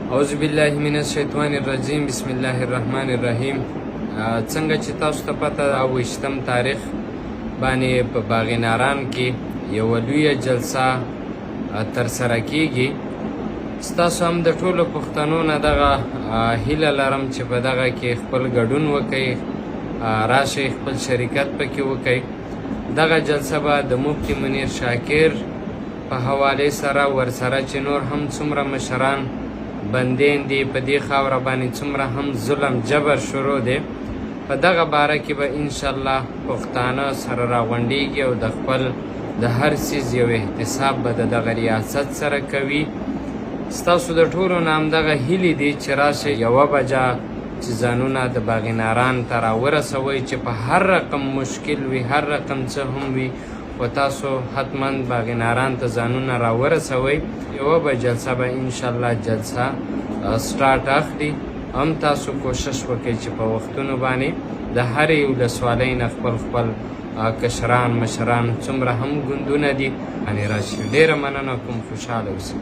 اعوذ بالله من الشیطان الرجیم بسم الله الرحمن الرحیم. څنګه چې تاسو ته پته ده 28 تاریخ باندې په باغ ناران کې یوه لویه جلسه ترسره کیږي. ستاسو هم د ټولو پښتنو نه دغه هیله لرم چې په دغه کې خپل ګډون وکئ، راشئ خپل شرکت پکې وکئ. دغه جلسه به د مفتي منیر شاکر په حوالې سره ورسره چې نور هم څومره مشران بندین دي، په دې خاوره باندې څومره هم ظلم جبر شروع دی، په دغه باره کې به انشاءالله پښتانه سره راغونډېږي او د خپل د هر څیز یو احتساب به د دغه ریاست سره کوي. ستاسو د ټولو نه همدغه هیلې دي چې راشئ یوه بجه چې ځانونه د باغ ناران ته راورسوئ، چې په هر رقم مشکل وي، هر رقم څه هم وي، و تاسو حتما باغ ناران ته ځانونه راورسوئ. یوه به جلسه به انشاءالله جلسه سټارټ اخلي. هم تاسو کوشش وکړئ چې په وختونو باندې د هرې ولسوالۍ نه خپل خپل کشران مشران څومره هم ګوندونه دي راشي. ډېره مننه کوم، خوشحاله اوسئ.